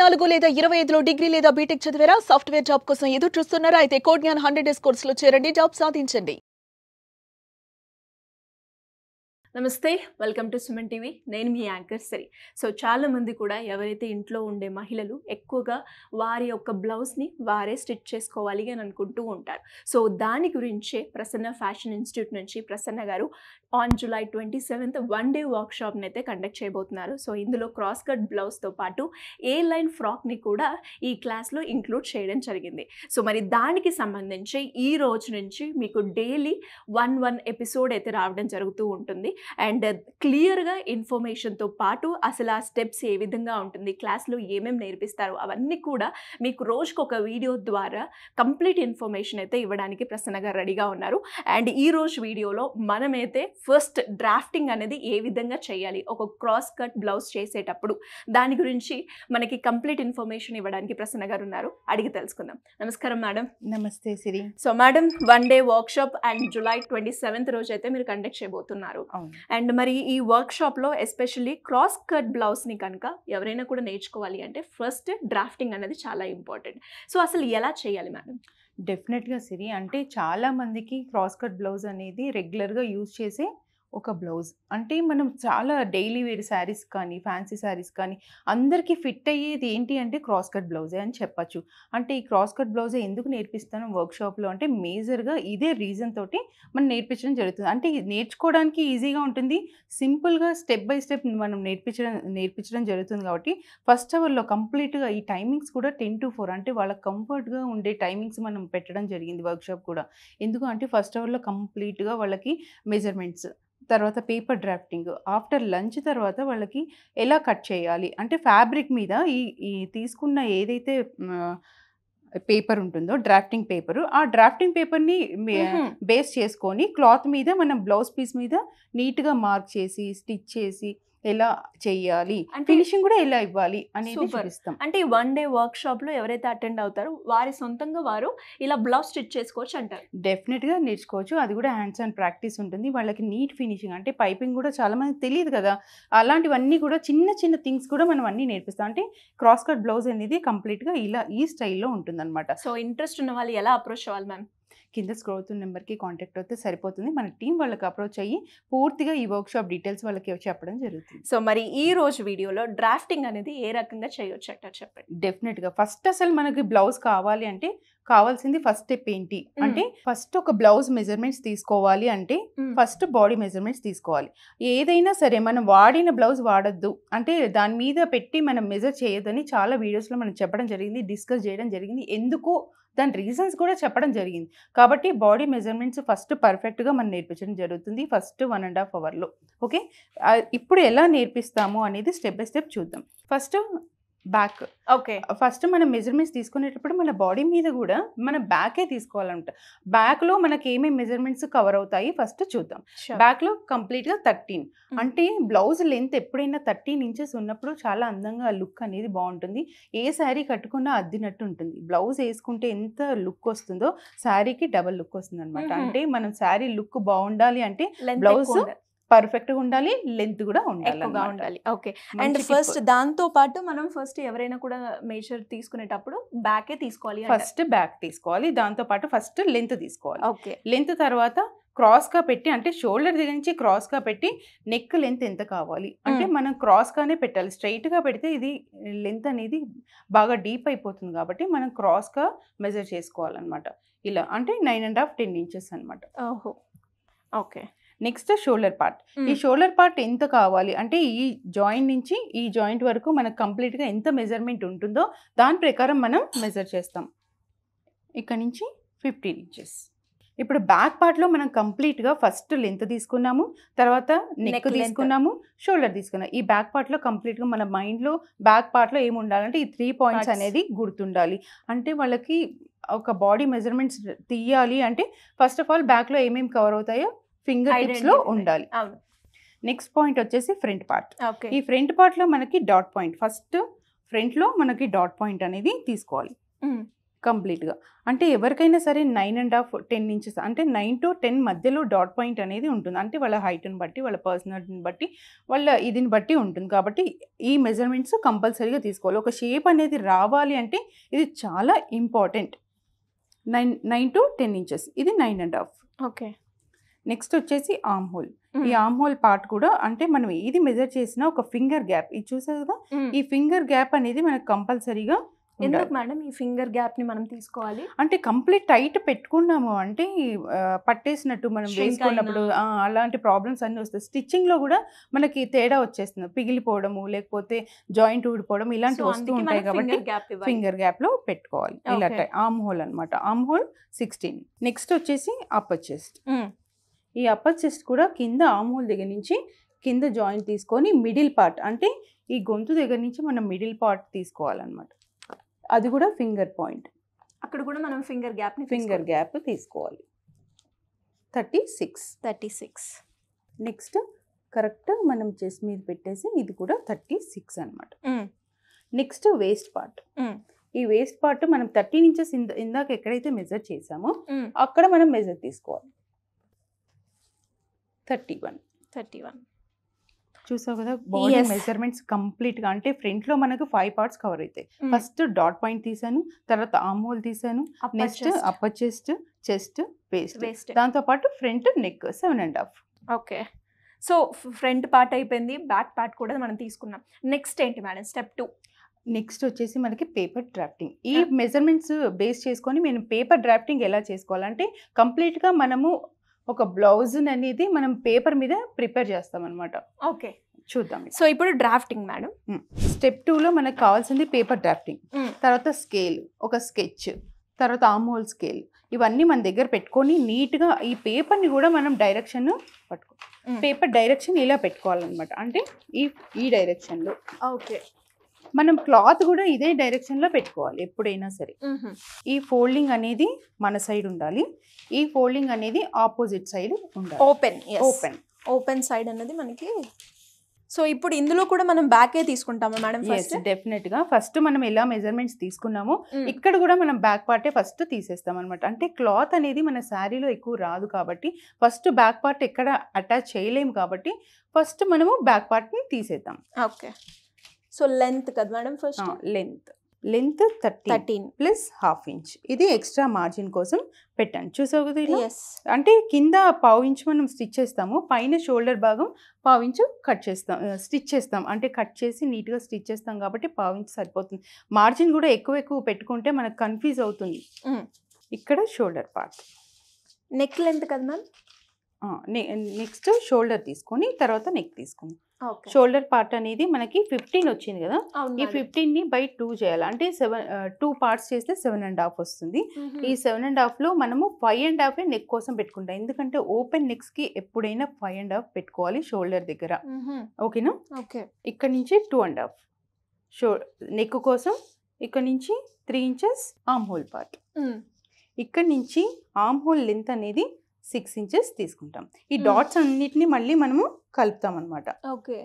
24 లేదా 25లో డిగ్రీ లేదా బీటెక్ చదివారా? సాఫ్ట్‌వేర్ జాబ్ కోసం ఎదురు చూస్తున్నారా? అయితే కోడ్‌జ్ఞాన్ 100 డేస్ కోర్సులో చేరండి, జాబ్ సాధించండి. నమస్తే, వెల్కమ్ టు సుమన్ టీవీ. నేను మీ యాంకర్ సిరి. సో చాలామంది కూడా ఎవరైతే ఇంట్లో ఉండే మహిళలు ఎక్కువగా వారి యొక్క బ్లౌజ్ని వారే స్టిచ్ చేసుకోవాలి అని అనుకుంటూ ఉంటారు. సో దాని గురించే ప్రసన్న ఫ్యాషన్ ఇన్స్టిట్యూట్ నుంచి ప్రసన్న గారు ఆన్ జూలై 27th 1 డే వర్క్షాప్ని అయితే కండక్ట్ చేయబోతున్నారు. సో ఇందులో క్రాస్ కట్ బ్లౌజ్తో పాటు ఏ లైన్ ఫ్రాక్ని కూడా ఈ క్లాస్లో ఇంక్లూడ్ చేయడం జరిగింది. సో మరి దానికి సంబంధించి ఈ రోజు నుంచి మీకు డైలీ 1 ఎపిసోడ్ అయితే రావడం జరుగుతూ ఉంటుంది. అండ్ క్లియర్గా ఇన్ఫర్మేషన్తో పాటు అసలు ఆ స్టెప్స్ ఏ విధంగా ఉంటుంది, క్లాస్లో ఏమేమి నేర్పిస్తారు, అవన్నీ కూడా మీకు రోజుకు ఒక వీడియో ద్వారా కంప్లీట్ ఇన్ఫర్మేషన్ అయితే ఇవ్వడానికి ప్రసన్న గారు రెడీగా ఉన్నారు. అండ్ ఈ రోజు వీడియోలో మనమైతే ఫస్ట్ డ్రాఫ్టింగ్ అనేది ఏ విధంగా చేయాలి, ఒక క్రాస్ కట్ బ్లౌజ్ చేసేటప్పుడు దాని గురించి మనకి కంప్లీట్ ఇన్ఫర్మేషన్ ఇవ్వడానికి ప్రసన్న గారు ఉన్నారు. అడిగి తెలుసుకుందాం. నమస్కారం మేడం. నమస్తే Siri. So madam, 1 day workshop and July 27th రోజు అయితే మీరు కండక్ట్ చేయబోతున్నారు. అండ్ మరి ఈ వర్క్షాప్లో ఎస్పెషల్లీ క్రాస్ కట్ బ్లౌజ్ని కనుక ఎవరైనా కూడా నేర్చుకోవాలి అంటే ఫస్ట్ డ్రాఫ్టింగ్ అనేది చాలా ఇంపార్టెంట్. సో అసలు ఎలా చేయాలి మేడం? డెఫినెట్గా సిరి, అంటే చాలా మందికి క్రాస్ కట్ బ్లౌజ్ అనేది రెగ్యులర్గా యూజ్ చేసే ఒక బ్లౌజ్. అంటే మనం చాలా డైలీ వేర్ శారీస్ కానీ ఫ్యాన్సీ శారీస్ కానీ అందరికీ ఫిట్ అయ్యేది ఏంటి అంటే క్రాస్ కట్ బ్లౌజే అని చెప్పచ్చు. అంటే ఈ క్రాస్ కట్ బ్లౌజే ఎందుకు నేర్పిస్తాను వర్క్షాప్లో అంటే మేజర్గా ఇదే రీజన్ తోటి మనం నేర్పించడం జరుగుతుంది. అంటే నేర్చుకోవడానికి ఈజీగా ఉంటుంది, సింపుల్గా స్టెప్ బై స్టెప్ మనం నేర్పించడం జరుగుతుంది. కాబట్టి ఫస్ట్ అవర్లో కంప్లీట్గా ఈ టైమింగ్స్ కూడా 10 to 4 అంటే వాళ్ళకి కంఫర్ట్గా ఉండే టైమింగ్స్ మనం పెట్టడం జరిగింది వర్క్షాప్ కూడా. ఎందుకు అంటే ఫస్ట్ అవర్లో కంప్లీట్గా వాళ్ళకి మెజర్మెంట్స్, తర్వాత పేపర్ డ్రాఫ్టింగ్, ఆఫ్టర్ లంచ్ తర్వాత వాళ్ళకి ఎలా కట్ చేయాలి అంటే ఫ్యాబ్రిక్ మీద ఈ తీసుకున్న ఏదైతే పేపర్ ఉంటుందో డ్రాఫ్టింగ్ పేపరు, ఆ డ్రాఫ్టింగ్ పేపర్ని బేస్ చేసుకొని క్లాత్ మీద మనం బ్లౌజ్ పీస్ మీద నీట్గా మార్క్ చేసి స్టిచ్ చేసి ఎలా చెయ్యాలి, ఫినిషింగ్ కూడా ఎలా ఇవ్వాలి అనేది చూపిస్తాం. అంటే 1 డే వర్క్షాప్లో ఎవరైతే అటెండ్ అవుతారో వారి సొంతంగా వారు ఇలా బ్లౌజ్ స్టిచ్ చేసుకోవచ్చు అంటారు. డెఫినెట్గా నేర్చుకోవచ్చు. అది కూడా హ్యాండ్స్ ఆన్ ప్రాక్టీస్ ఉంటుంది. వాళ్ళకి నీట్ ఫినిషింగ్ అంటే పైపింగ్ కూడా చాలా మందికి తెలియదు కదా, అలాంటివన్నీ కూడా చిన్న చిన్న థింగ్స్ కూడా మనం అన్నీ నేర్పిస్తాం. అంటే క్రాస్ కట్ బ్లౌజ్ అనేది కంప్లీట్గా ఇలా ఈ స్టైల్లో ఉంటుంది అనమాట. సో ఇంట్రెస్ట్ ఉన్న వాళ్ళు ఎలా అప్రోచ్ అవ్వాలి మ్యామ్? కింద స్క్రోల్ అవుతున్న నెంబర్కి కాంటాక్ట్ అవుతే సరిపోతుంది. మన టీం వాళ్ళకి అప్రోచ్ అయ్యి పూర్తిగా ఈ వర్క్షాప్ డీటెయిల్స్ వాళ్ళకి చెప్పడం జరుగుతుంది. సో మరి ఈ రోజు వీడియోలో డ్రాఫ్టింగ్ అనేది ఏ రకంగా చేయొచ్చు అంటారు చెప్పండి. డెఫినెట్గా ఫస్ట్ అసలు మనకి బ్లౌజ్ కావాలి అంటే కావాల్సింది ఫస్ట్ స్టెప్ ఏంటి అంటే ఫస్ట్ ఒక బ్లౌజ్ మెజర్మెంట్స్ తీసుకోవాలి అంటే ఫస్ట్ బాడీ మెజర్మెంట్స్ తీసుకోవాలి. ఏదైనా సరే మనం వాడిన బ్లౌజ్ వాడద్దు అంటే దాని మీద పెట్టి మనం మెజర్ చేయొద్దని చాలా వీడియోస్లో మనం చెప్పడం జరిగింది, డిస్కస్ చేయడం జరిగింది. ఎందుకు దాని రీజన్స్ కూడా చెప్పడం జరిగింది. కాబట్టి బాడీ మెజర్మెంట్స్ ఫస్ట్ పర్ఫెక్ట్గా మనం నేర్పించడం జరుగుతుంది ఫస్ట్ 1.5 అవర్లో. ఓకే, ఇప్పుడు ఎలా నేర్పిస్తాము అనేది స్టెప్ బై స్టెప్ చూద్దాం. First back. ఓకే, ఫస్ట్ మనం మెజర్మెంట్స్ తీసుకునేటప్పుడు మన బాడీ మీద కూడా మన బ్యాకే తీసుకోవాలంట. బ్యాక్లో మనకి ఏమేమి మెజర్మెంట్స్ కవర్ అవుతాయి ఫస్ట్ చూద్దాం. బ్యాక్లో కంప్లీట్గా 13 అంటే బ్లౌజ్ లెంత్ ఎప్పుడైనా 13 inches ఉన్నప్పుడు చాలా అందంగా లుక్ అనేది బాగుంటుంది. ఏ శారీ కట్టుకున్నా అద్దినట్టు ఉంటుంది. బ్లౌజ్ వేసుకుంటే ఎంత లుక్ వస్తుందో శారీకి డబల్ లుక్ వస్తుంది అనమాట. అంటే మనం శారీ లుక్ బాగుండాలి అంటే బ్లౌజ్ పర్ఫెక్ట్గా ఉండాలి, లెంత్ కూడా ఉండాలి. ఓకే, అండ్ ఫస్ట్ దాంతో పాటు మనం ఫస్ట్ ఎవరైనా కూడా మేజర్ తీసుకునేటప్పుడు బ్యాకే తీసుకోవాలి. ఫస్ట్ బ్యాక్ తీసుకోవాలి, దాంతో పాటు ఫస్ట్ లెంత్ తీసుకోవాలి. ఓకే, లెంత్ తర్వాత క్రాస్గా పెట్టి అంటే షోల్డర్ దగ్గర నుంచి క్రాస్గా పెట్టి నెక్ లెంత్ ఎంత కావాలి అంటే మనం క్రాస్గానే పెట్టాలి. స్ట్రైట్గా పెడితే ఇది లెంత్ అనేది బాగా డీప్ అయిపోతుంది కాబట్టి మనం క్రాస్గా మెజర్ చేసుకోవాలన్నమాట. ఇలా అంటే 9.5 10 inches అనమాట. ఓహో, ఓకే. Next shoulder part. ఈ షోల్డర్ పార్ట్ ఎంత కావాలి అంటే ఈ జాయింట్ నుంచి ఈ జాయింట్ వరకు మనకు కంప్లీట్గా ఎంత మెజర్మెంట్ ఉంటుందో దాని ప్రకారం మనం మెజర్ చేస్తాం. ఇక్కడ నుంచి 15 inches. ఇప్పుడు బ్యాక్ పార్ట్లో మనం కంప్లీట్గా ఫస్ట్ లెంత్ తీసుకున్నాము, తర్వాత నెక్ తీసుకున్నాము, షోల్డర్ తీసుకున్నాము. ఈ బ్యాక్ పార్ట్లో కంప్లీట్గా మన మైండ్లో బ్యాక్ పార్ట్లో ఏమి ఉండాలంటే ఈ 3 points అనేది గుర్తుండాలి. అంటే వాళ్ళకి ఒక బాడీ మెజర్మెంట్స్ తీయాలి అంటే ఫస్ట్ ఆఫ్ ఆల్ బ్యాక్లో ఏమేమి కవర్ అవుతాయో ఫింగర్ టిప్స్లో ఉండాలి. నెక్స్ట్ పాయింట్ వచ్చేసి ఫ్రంట్ పార్ట్. ఈ ఫ్రంట్ పార్ట్లో మనకి డాట్ పాయింట్, ఫస్ట్ ఫ్రంట్లో మనకి డాట్ పాయింట్ అనేది తీసుకోవాలి. కంప్లీట్గా. అంటే ఎవరికైనా సరే 9.5 10 ఇంచెస్ అంటే 9 to 10 మధ్యలో డాట్ పాయింట్ అనేది ఉంటుంది. అంటే వాళ్ళ హైట్ని బట్టి, వాళ్ళ పర్సనాలిటీని బట్టి, వాళ్ళ ఇదిని బట్టి ఉంటుంది. కాబట్టి ఈ మెజర్మెంట్స్ కంపల్సరీగా తీసుకోవాలి. ఒక షేప్ అనేది రావాలి అంటే ఇది చాలా ఇంపార్టెంట్. 9 to 10 ఇంచెస్, ఇది 9.5. ఓకే. నెక్స్ట్ వచ్చేసి ఆర్మ్ హోల్. ఈ ఆర్మ్ హోల్ పార్ట్ కూడా అంటే మనం ఏది మెజర్ చేసినా ఒక ఫింగర్ గ్యాప్, ఇది చూసారు కదా, ఈ ఫింగర్ గ్యాప్ అనేది మనకు కంపల్సరీగా ఎందుకు మేడం ఈ ఫింగర్ గ్యాప్ ని మనం తీసుకోవాలి? అంటే కంప్లీట్ టైట్ పెట్టుకున్నాము అంటే పట్టేసినట్టు మనం Shrink వేసుకున్నప్పుడు అలాంటి ప్రాబ్లమ్స్ అన్నీ వస్తాయి. స్టిచ్చింగ్లో కూడా మనకి తేడా వచ్చేస్తుంది, పిగిలిపోవడము లేకపోతే జాయింట్ ఊడిపోవడం ఇలాంటివి వస్తూ ఉంటాయి. కాబట్టి ఫింగర్ గ్యాప్లో పెట్టుకోవాలి. ఇలా ఆర్మ్ హోల్ అనమాట. Arm whole 16. నెక్స్ట్ వచ్చేసి అప్పర్ చెస్ట్. ఈ అప్పర్ చెస్ట్ కూడా కింద ఆర్మ్ హోల్ దగ్గర నుంచి కింద జాయింట్ తీసుకొని మిడిల్ పార్ట్ అంటే ఈ గొంతు దగ్గర నుంచి మనం మిడిల్ పార్ట్ తీసుకోవాలన్నమాట. అది కూడా ఫింగర్ పాయింట్. అక్కడ కూడా మనం ఫింగర్ గ్యాప్ తీసుకోవాలి. 36. నెక్స్ట్ కరెక్ట్ మనం చెస్ట్ మీద పెట్టేసి ఇది కూడా 36 అనమాట. Next waste part. ఈ వేస్ట్ పార్ట్ మనం 13 ఇంచెస్ ఇందాక ఎక్కడైతే మెజర్ చేసామో అక్కడ మనం మెజర్ తీసుకోవాలి. 31. చూసావు కదా, బాడీ మెజర్మెంట్స్ కంప్లీట్గా అంటే ఫ్రంట్లో మనకు 5 పార్ట్స్ కవర్ అవుతాయి. ఫస్ట్ డాట్ పాయింట్ తీసాను, తర్వాత ఆర్మ్ హోల్ తీసాను, next upper chest, chest, waist, దాంతోపాటు front neck 7.5. Okay. So front part అయిపోయింది, బ్యాక్ పార్ట్ కూడా మనం తీసుకున్నాం. నెక్స్ట్ ఏంటి మేడం స్టెప్ 2? నెక్స్ట్ వచ్చేసి మనకి పేపర్ డ్రాఫ్టింగ్. ఈ మెజర్మెంట్స్ బేస్ చేసుకొని మేము పేపర్ డ్రాఫ్టింగ్ ఎలా చేసుకోవాలంటే కంప్లీట్గా మనము ఒక బ్లౌజ్ అనేది మనం పేపర్ మీద ప్రిపేర్ చేస్తాం అనమాట. ఓకే, చూద్దాం. సో ఇప్పుడు డ్రాఫ్టింగ్ మేడం. స్టెప్ 2లో మనకు కావాల్సింది పేపర్ డ్రాఫ్టింగ్, తర్వాత స్కేల్, ఒక స్కెచ్, తర్వాత ఆర్మ్ హోల్ స్కేల్, ఇవన్నీ మన దగ్గర పెట్టుకొని నీట్గా ఈ పేపర్ని కూడా మనం డైరెక్షన్ పేపర్ డైరెక్షన్ ఇలా పెట్టుకోవాలన్నమాట. అంటే ఈ డైరెక్షన్లో. ఓకే. మనం క్లాత్ కూడా ఇదే డైరెక్షన్లో పెట్టుకోవాలి ఎప్పుడైనా సరే. ఈ ఫోల్డింగ్ అనేది మన సైడ్ ఉండాలి, ఈ ఫోల్డింగ్ అనేది ఆపోజిట్ సైడ్ ఉండాలి. ఓపెన్ సైడ్ అనేది మనకి. సో ఇప్పుడు ఇందులో కూడా మనం బ్యాకే తీసుకుంటామా మేడం? డెఫినెట్గా ఫస్ట్ మనం ఎలా మెజర్మెంట్స్ తీసుకున్నామో ఇక్కడ కూడా మనం బ్యాక్ పార్టే ఫస్ట్ తీసేస్తాం అనమాట. అంటే క్లాత్ అనేది మన శారీలో ఎక్కువ రాదు కాబట్టి ఫస్ట్ బ్యాక్ పార్ట్ ఎక్కడ అటాచ్ చేయలేము కాబట్టి ఫస్ట్ మనము బ్యాక్ పార్ట్ని తీసేద్దాం. ఓకే. సో లెంత్ కదా madam? First length 13 plus ½ inch, ఇది ఎక్స్ట్రా మార్జిన్ కోసం పెట్టాను. చూసావు కదా ఇలా. అంటే కింద ½ ఇంచ్ మనం స్టిచ్ చేస్తాము, పైన షోల్డర్ భాగం ½ ఇంచ్ కట్ చేస్తాం, స్టిచ్ చేస్తాం. అంటే కట్ చేసి నీట్గా స్టిచ్ చేస్తాం కాబట్టి ½ ఇంచ్ సరిపోతుంది. మార్జిన్ కూడా ఎక్కువ పెట్టుకుంటే మనకు కన్ఫ్యూజ్ అవుతుంది. ఇక్కడ షోల్డర్ పార్ట్. నెక్ లెంత్ కదా మ్యామ్? నెక్స్ట్ షోల్డర్ తీసుకొని తర్వాత నెక్ తీసుకుందాం. షోల్డర్ పార్ట్ అనేది మనకి 15 వచ్చింది కదా, ఈ 15ని by 2 చేయాలి. అంటే 2 పార్ట్స్ చేస్తే 7.5 వస్తుంది. ఈ 7.5లో మనము 5.5 నెక్ కోసం పెట్టుకుంటాం. ఎందుకంటే ఓపెన్ నెక్స్ కి ఎప్పుడైనా 5.5 పెట్టుకోవాలి షోల్డర్ దగ్గర. ఓకేనా? ఓకే. ఇక్కడ నుంచి 2.5 నెక్ కోసం, ఇక్కడ నుంచి 3 ఇంచెస్ ఆర్మ్ హోల్ పార్ట్, ఇక్కడ నుంచి ఆర్మ్ హోల్ లెంత్ అనేది 6 ఇంచెస్ తీసుకుంటాం. ఈ డాట్స్ అన్నిటిని మళ్ళీ మనము కలుపుతాం అనమాట. ఓకే.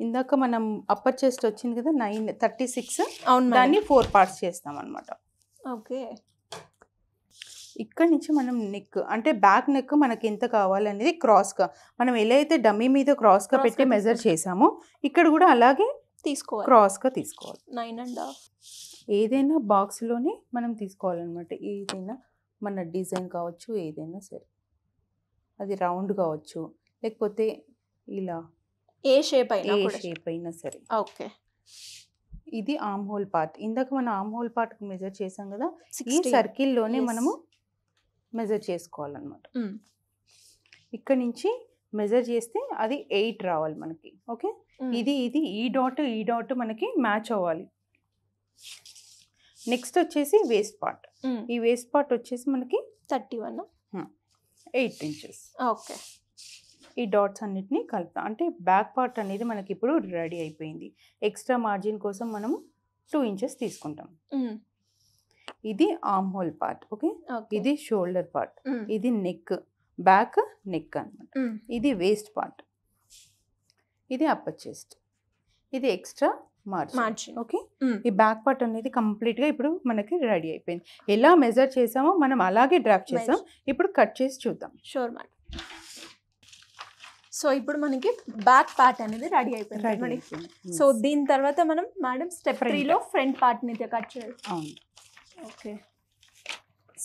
ఇందాక మనం అప్పర్ చెస్ట్ వచ్చింది కదా 36, దాన్ని 4 పార్ట్స్ చేస్తాం అనమాట. ఓకే. ఇక్కడ నుంచి మనం నెక్ అంటే బ్యాక్ నెక్ మనకి ఎంత కావాలనేది క్రాస్గా మనం ఎలా అయితే డమ్మీ మీద క్రాస్గా పెట్టి మెజర్ చేసామో ఇక్కడ కూడా అలాగే తీసుకోవాలి, క్రాస్గా తీసుకోవాలి. 9.5 ఏదైనా బాక్స్లోనే మనం తీసుకోవాలన్నమాట. ఏదైనా మన డిజైన్ కావచ్చు, ఏదైనా సరే, అది రౌండ్ కావచ్చు లేకపోతే ఇలా ఏ షేప్ అయినా సరే. ఓకే. ఇది ఆర్మ్ హోల్ పార్ట్. ఇందాక మనం ఆర్మ్ హోల్ పార్ట్ మెజర్ చేసాం కదా, ఈ సర్కిల్లోనే మనము మెజర్ చేసుకోవాలన్నమాట. ఇక్కడ నుంచి మెజర్ చేస్తే అది 8 రావాలి మనకి. ఓకే. ఇది ఈ డాట్ మనకి మ్యాచ్ అవ్వాలి. నెక్స్ట్ వచ్చేసి వేస్ట్ పార్ట్. ఈ వేస్ట్ పార్ట్ వచ్చేసి మనకి 31, 8 ఇంచెస్. ఓకే. ఈ డాట్స్ అన్నిటిని కలుపుతాం. అంటే బ్యాక్ పార్ట్ అనేది మనకి ఇప్పుడు రెడీ అయిపోయింది. ఎక్స్ట్రా మార్జిన్ కోసం మనము 2 ఇంచెస్ తీసుకుంటాం. ఇది ఆర్మ్ హోల్ పార్ట్. ఓకే. ఇది షోల్డర్ పార్ట్, ఇది నెక్, బ్యాక్ నెక్ అన్నమాట. ఇది వేస్ట్ పార్ట్, ఇది అప్పర్ చెస్ట్, ఇది ఎక్స్ట్రా మార్జిన్. ఓకే, ఈ బ్యాక్ పార్ట్ అనేది కంప్లీట్గా ఇప్పుడు మనకి రెడీ అయిపోయింది. ఎలా మెజర్ చేసామో మనం అలాగే డ్రాప్ చేసాం. ఇప్పుడు కట్ చేసి చూద్దాం. Sure madam. సో ఇప్పుడు మనకి బ్యాక్ పార్ట్ అనేది రెడీ అయిపోయింది. సో దీని తర్వాత మనం మేడం స్టెప్ 3లో ఫ్రంట్ పార్ట్ని అయితే కట్ చేయాలి. ఓకే,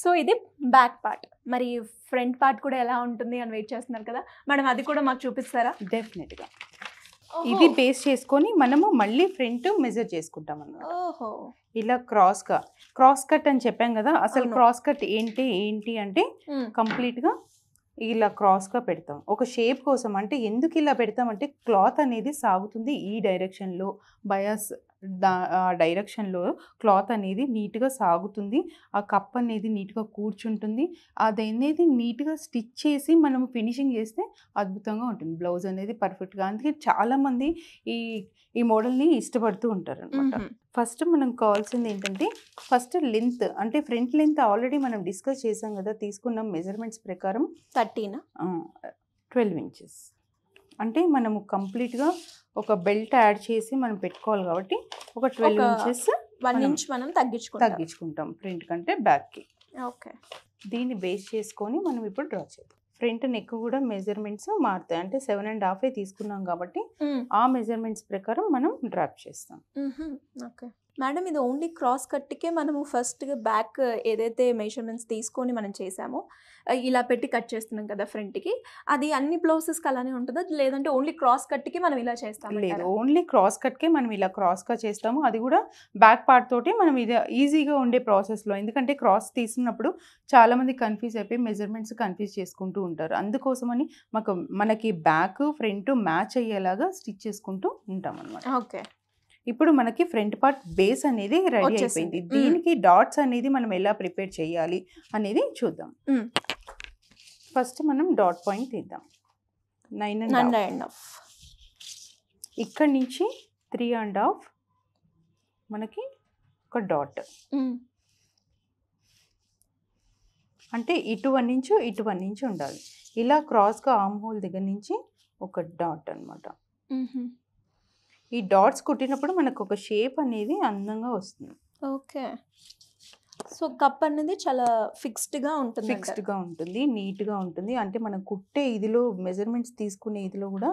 సో ఇది బ్యాక్ పార్ట్. మరి ఫ్రంట్ పార్ట్ కూడా ఎలా ఉంటుంది అని వెయిట్ చేస్తున్నారు కదా మేడం, అది కూడా మాకు చూపిస్తారా? డెఫినెట్గా. ఇది బేస్ చేసుకొని మనము మళ్ళీ ఫ్రంట్ మెజర్ చేసుకుంటాం అన్నమాట. ఓహో, ఇలా క్రాస్ కట్ అని చెప్పాం కదా. అసలు క్రాస్ కట్ ఏంటి అంటే కంప్లీట్గా ఇలా క్రాస్గా పెడతాం ఒక షేప్ కోసం. అంటే ఎందుకు ఇలా పెడతామంటే క్లాత్ అనేది సాగుతుంది ఈ డైరెక్షన్లో, బయాస్ డైరెక్షన్లో క్లాత్ అనేది నీట్గా సాగుతుంది. ఆ కప్ అనేది నీట్గా కూర్చుంటుంది. అది అనేది నీట్గా స్టిచ్ చేసి మనం ఫినిషింగ్ చేస్తే అద్భుతంగా ఉంటుంది బ్లౌజ్ అనేది పర్ఫెక్ట్గా. అందుకే చాలామంది ఈ మోడల్ని ఇష్టపడుతూ ఉంటారు అనమాట. ఫస్ట్ మనం కావాల్సింది ఏంటంటే ఫస్ట్ లెంత్, అంటే ఫ్రంట్ లెంత్ ఆల్రెడీ మనం డిస్కస్ చేసాం కదా. తీసుకున్న మెజర్మెంట్స్ ప్రకారం 12 ఇంచెస్. అంటే మనము కంప్లీట్గా ఒక బెల్ట్ యాడ్ చేసి మనం పెట్టుకోవాలి కాబట్టి ఒక 12 ఇంచెస్ 1 ఇంచ్ మనం తగ్గించుకుంటాం ఫ్రంట్ కంటే బ్యాక్కి. ఓకే, దీన్ని బేస్ చేసుకొని మనం ఇప్పుడు డ్రా చేద్దాం. ఫ్రంట్ నెక్ కూడా మెజర్మెంట్స్ మారుతాయి. అంటే 7.5 తీసుకున్నాం కాబట్టి ఆ మెజర్మెంట్స్ ప్రకారం మనం డ్రాప్ చేస్తాం. ఓకే మేడం, ఇది ఓన్లీ క్రాస్ కట్కే మనము ఫస్ట్గా బ్యాక్ ఏదైతే మెజర్మెంట్స్ తీసుకొని మనం చేసామో ఇలా పెట్టి కట్ చేస్తున్నాం కదా ఫ్రంట్కి, అది అన్ని బ్లౌజెస్కి అలానే ఉంటుందా లేదంటే ఓన్లీ క్రాస్ కట్కి మనం ఇలా చేస్తాం? లేదు, ఓన్లీ క్రాస్ కట్కే మనం ఇలా క్రాస్గా చేస్తాము. అది కూడా బ్యాక్ పార్ట్ తోటి మనం ఇది ఈజీగా ఉండే ప్రాసెస్లో. ఎందుకంటే క్రాస్ తీసినప్పుడు చాలామంది కన్ఫ్యూజ్ అయిపోయి మెజర్మెంట్స్ కన్ఫ్యూజ్ చేసుకుంటూ ఉంటారు. అందుకోసమని మనకి బ్యాక్ ఫ్రంట్ మ్యాచ్ అయ్యేలాగా స్టిచ్ చేసుకుంటూ ఉంటాం అన్నమాట. ఓకే, ఇప్పుడు మనకి ఫ్రంట్ పార్ట్ బేస్ అనేది రెడీ అయిపోయింది. దీనికి డాట్స్ అనేది మనం ఎలా ప్రిపేర్ చేయాలి అనేది చూద్దాం. ఫస్ట్ మనం డాట్ పాయింట్ తీద్దాం. 9.5. ఇక్కడ నుంచి 3.5 మనకి ఒక డాట్. అంటే ఇటు 1 ఇంచు ఇటు 1 ఇంచు ఉండాలి. ఇలా క్రాస్గా ఆర్మ్ హోల్ దగ్గర నుంచి ఒక డాట్ అనమాట. ఈ డాట్స్ కుట్టినప్పుడు మనకు ఒక షేప్ అనేది అందంగా వస్తుంది. ఓకే, సో కప్ అనేది చాలా ఫిక్స్డ్గా ఉంటుంది, నీట్గా ఉంటుంది. అంటే మనం కుట్టే ఇదిలో మెజర్మెంట్స్ తీసుకునే ఇదిలో కూడా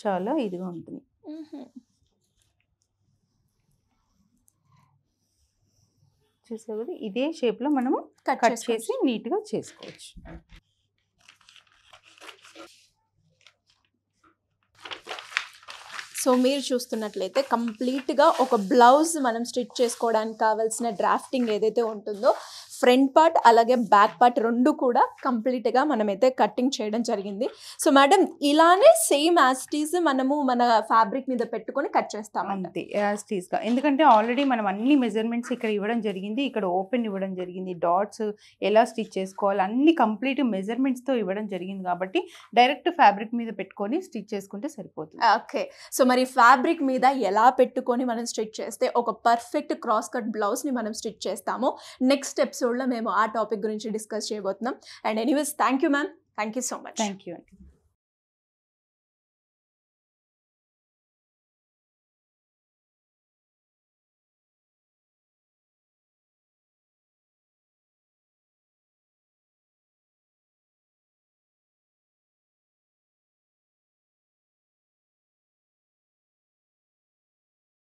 చాలా ఇదిగా ఉంటుంది. చూసావు కదా, ఇదే షేప్లో మనము కట్ చేసి నీట్గా చేసుకోవచ్చు. సో మీరు చూస్తున్నట్లయితే కంప్లీట్గా ఒక బ్లౌజ్ మనం స్టిచ్ చేసుకోవడానికి కావాల్సిన డ్రాఫ్టింగ్ ఏదైతే ఉంటుందో ఫ్రంట్ పార్ట్ అలాగే బ్యాక్ పార్ట్ రెండు కూడా కంప్లీట్గా మనమైతే కటింగ్ చేయడం జరిగింది. సో మేడం, ఇలానే సేమ్ యాస్టీస్ మనము మన ఫ్యాబ్రిక్ మీద పెట్టుకొని కట్ చేస్తాం అంతే యాస్టీస్గా. ఎందుకంటే ఆల్రెడీ మనం అన్ని మెజర్మెంట్స్ ఇక్కడ ఇవ్వడం జరిగింది, ఇక్కడ ఓపెన్ ఇవ్వడం జరిగింది, డాట్స్ ఎలా స్టిచ్ చేసుకోవాలి అన్ని కంప్లీట్ మెజర్మెంట్స్తో ఇవ్వడం జరిగింది కాబట్టి డైరెక్ట్ ఫ్యాబ్రిక్ మీద పెట్టుకొని స్టిచ్ చేసుకుంటే సరిపోతుంది. ఓకే, సో మరి ఫ్యాబ్రిక్ మీద ఎలా పెట్టుకొని మనం స్టిచ్ చేస్తే ఒక పర్ఫెక్ట్ క్రాస్ కట్ బ్లౌజ్ని మనం స్టిచ్ చేస్తామో నెక్స్ట్ ఎపిసోడ్లో మేము ఆ టాపిక్ గురించి డిస్కస్ చేయబోతున్నాం. And anyways thank you ma'am, thank you so much. Thank you అండి.